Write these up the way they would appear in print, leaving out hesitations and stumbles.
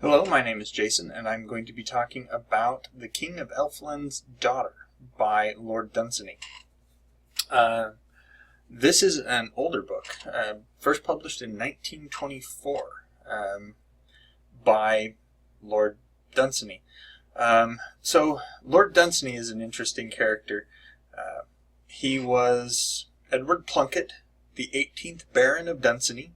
Hello, my name is Jason, and I'm going to be talking about The King of Elfland's Daughter by Lord Dunsany. This is an older book, first published in 1924 by Lord Dunsany. So Lord Dunsany is an interesting character. He was Edward Plunkett, the 18th Baron of Dunsany,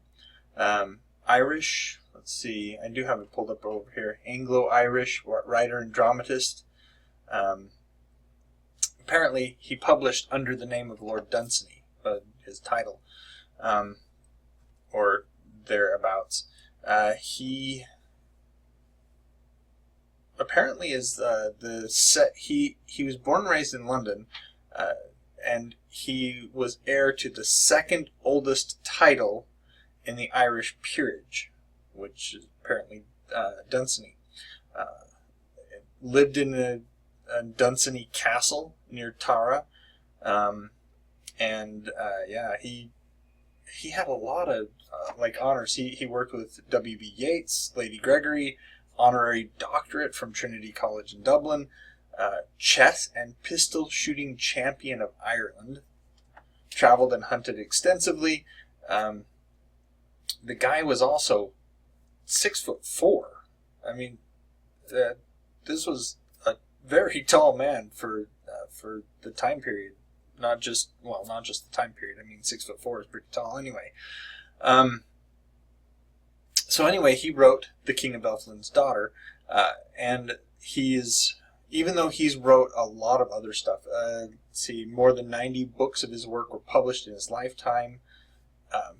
Irish. Let's see, I do have it pulled up over here. Anglo-Irish writer and dramatist. Apparently, he published under the name of Lord Dunsany, his title, or thereabouts. He apparently is he was born and raised in London, and he was heir to the second oldest title in the Irish peerage, which is apparently Dunsany. Lived in a Dunsany castle near Tara, he had a lot of honors. He worked with W.B. Yeats, Lady Gregory, honorary doctorate from Trinity College in Dublin, chess and pistol shooting champion of Ireland, traveled and hunted extensively. The guy was also 6'4". I mean, this was a very tall man for the time period. Not just the time period. I mean, 6'4" is pretty tall anyway. So anyway, he wrote The King of Elfland's Daughter, and even though he's wrote a lot of other stuff, more than 90 books of his work were published in his lifetime.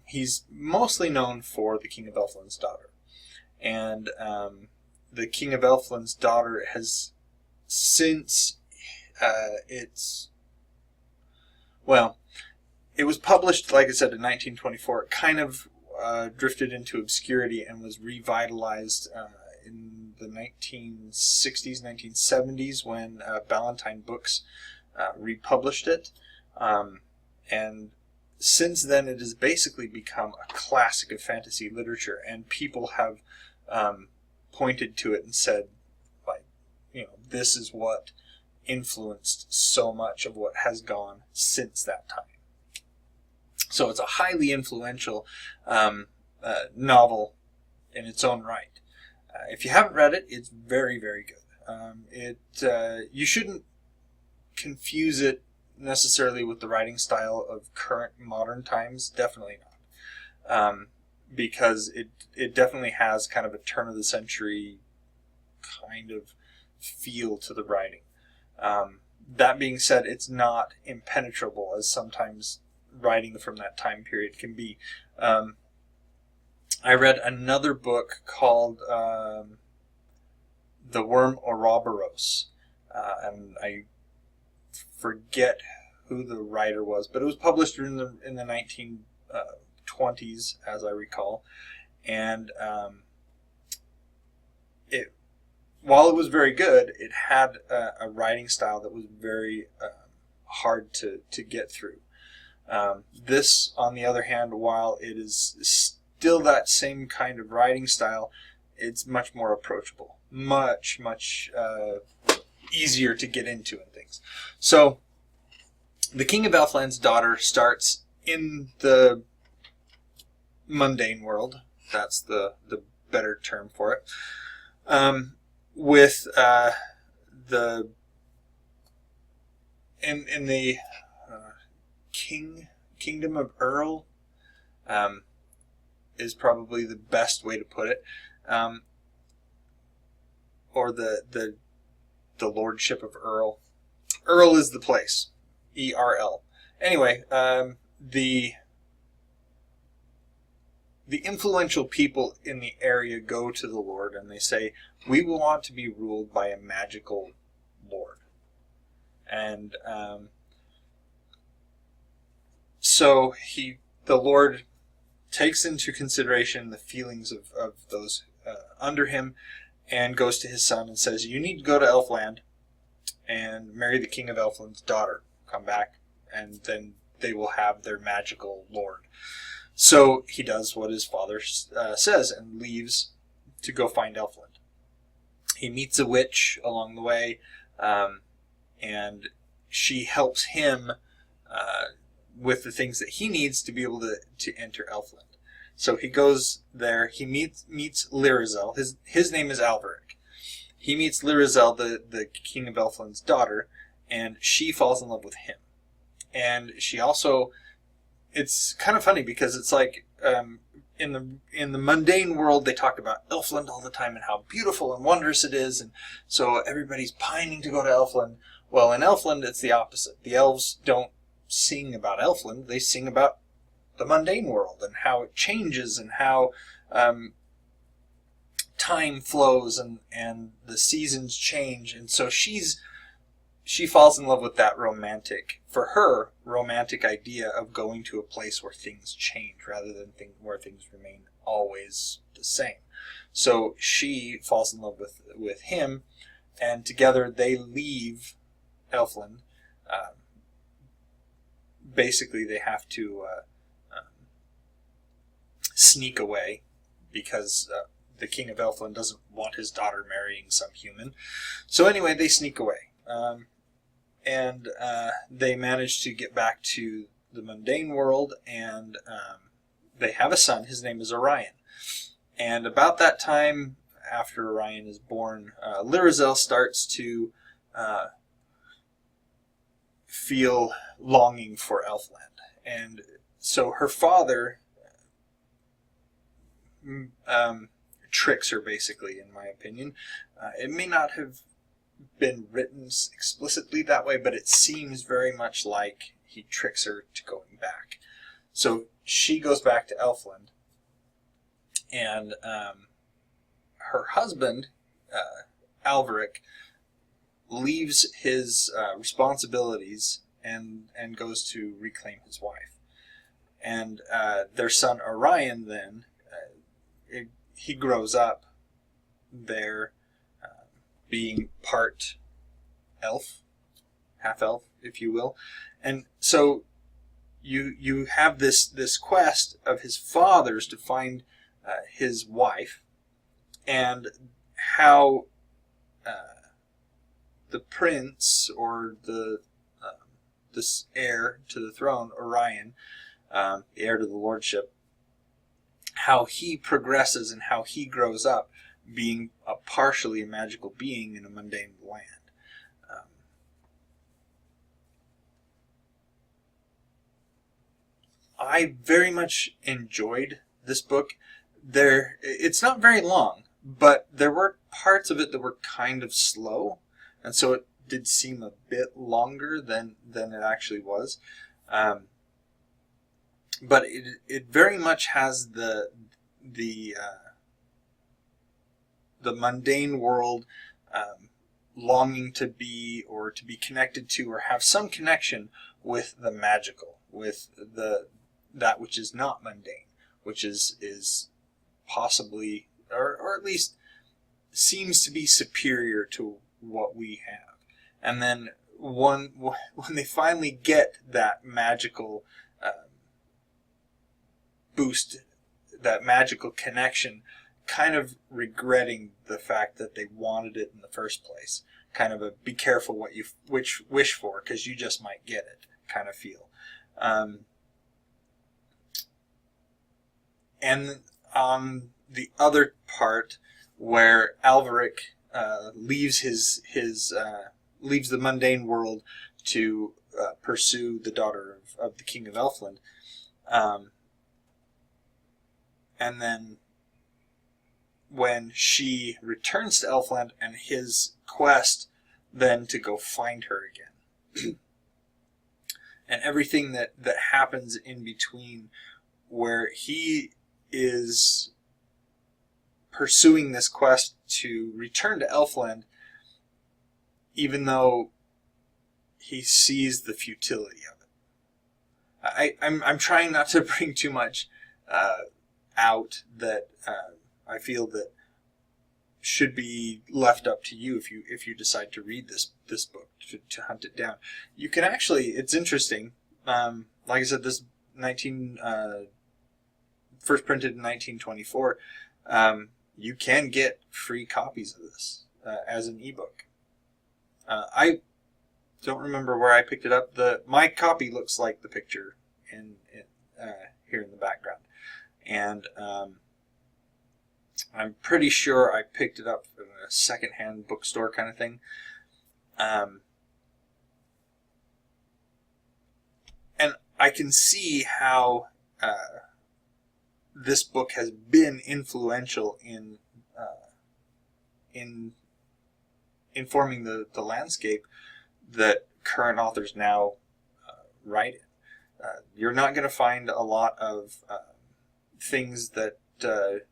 He's mostly known for The King of Elfland's Daughter. And The King of Elfland's Daughter has since it was published, like I said, in 1924. It kind of drifted into obscurity and was revitalized in the 1960s, 1970s when Ballantine Books republished it. And since then, it has basically become a classic of fantasy literature, and people have pointed to it and said, this is what influenced so much of what has gone since that time. So it's a highly influential novel in its own right. If you haven't read it, it's very, very good. You shouldn't confuse it necessarily with the writing style of current modern times. Definitely not. Because it definitely has kind of a turn of the century kind of feel to the writing. That being said, it's not impenetrable as sometimes writing from that time period can be. I read another book called The Worm Ouroboros, and I forget who the writer was, but it was published in the 1920s, as I recall, and while it was very good, it had a writing style that was very hard to get through. This, on the other hand, while it is still that same kind of writing style, it's much more approachable, much easier to get into and things. So, The King of Elfland's Daughter starts in the mundane world. That's the better term for it. With the Kingdom of Earl, is probably the best way to put it, or the Lordship of Earl. Earl is the place, E-R-L. Anyway, the influential people in the area go to the Lord and they say, we want to be ruled by a magical Lord. And so the Lord takes into consideration the feelings of those under him and goes to his son and says, you need to go to Elfland and marry the King of Elfland's daughter. Come back, and then they will have their magical Lord. So he does what his father says and leaves to go find Elfland. He meets a witch along the way, and she helps him with the things that he needs to be able to enter Elfland. So he goes there. He meets Lyrizel. His name is Alveric. He meets Lyrizel, the king of Elfland's daughter, and she falls in love with him. And she also, it's kind of funny because it's like in the mundane world they talk about Elfland all the time and how beautiful and wondrous it is, and so everybody's pining to go to Elfland. Well, in Elfland it's the opposite. The elves don't sing about Elfland; they sing about the mundane world and how it changes and how time flows and the seasons change. And so she falls in love with that romantic idea of going to a place where things change rather than where things remain always the same. So she falls in love with him, and together they leave Elfland. Basically, they have to sneak away because the king of Elfland doesn't want his daughter marrying some human. So anyway, they sneak away. And they manage to get back to the mundane world, and they have a son. His name is Orion. And about that time, after Orion is born, Lyrizel starts to feel longing for Elfland. And so her father tricks her, basically, in my opinion. It may not have been written explicitly that way, but it seems very much like he tricks her to going back. So she goes back to Elfland, and her husband, Alveric, leaves his responsibilities and goes to reclaim his wife. And their son Orion then, he grows up there, being part elf, half elf, if you will. And so you have this quest of his father's to find his wife, and how the prince, or this heir to the throne, Orion, the heir to the lordship, how he progresses and how he grows up, being a partially magical being in a mundane land. I very much enjoyed this book. It's not very long, but there were parts of it that were kind of slow, and so it did seem a bit longer than it actually was. But it very much has the mundane world longing to be, or to be connected to, or have some connection with the magical, with that which is not mundane, which is possibly, or at least seems to be superior to what we have. And then when they finally get that magical boost, that magical connection, kind of regretting the fact that they wanted it in the first place. Kind of a be careful what you wish for, because you just might get it kind of feel. And on the other part, where Alveric leaves leaves the mundane world to pursue the daughter of the king of Elfland, and then when she returns to Elfland, and his quest then to go find her again. And everything that happens in between, where he is pursuing this quest to return to Elfland, even though he sees the futility of it. I'm trying not to bring too much out that I feel that should be left up to you if you decide to read this book, to hunt it down. You can actually, it's interesting. Like I said, this first printed in 1924. you can get free copies of this as an ebook. I don't remember where I picked it up. My copy looks like the picture here in the background, and I'm pretty sure I picked it up in a secondhand bookstore kind of thing. And I can see how this book has been influential in informing the landscape that current authors now write in. You're not going to find a lot of things that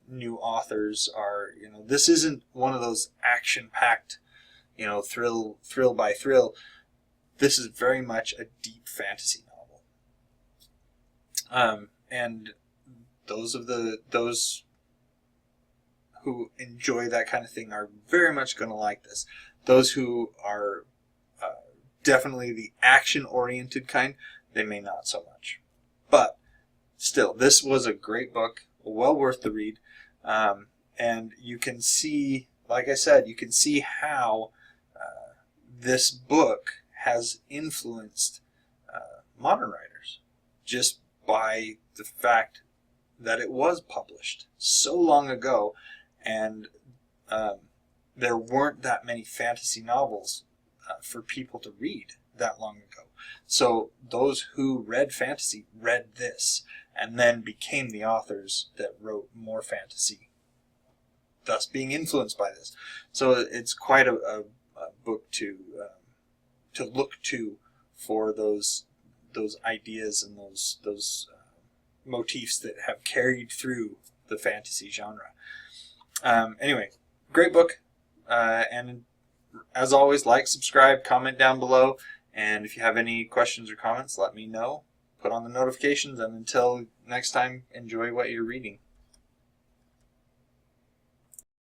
new authors are, this isn't one of those action-packed, thrill by thrill. This is very much a deep fantasy novel. And those who enjoy that kind of thing are very much going to like this. Those who are definitely the action-oriented kind, they may not so much. But still, this was a great book, well worth the read. And you can see, like I said, you can see how this book has influenced modern writers just by the fact that it was published so long ago, and there weren't that many fantasy novels for people to read that long ago. So those who read fantasy read this and then became the authors that wrote more fantasy, thus being influenced by this. So it's quite a book to look to for those ideas and those motifs that have carried through the fantasy genre. Anyway, great book, and as always, like, subscribe, comment down below, and if you have any questions or comments, let me know. Put on the notifications, and until next time, enjoy what you're reading.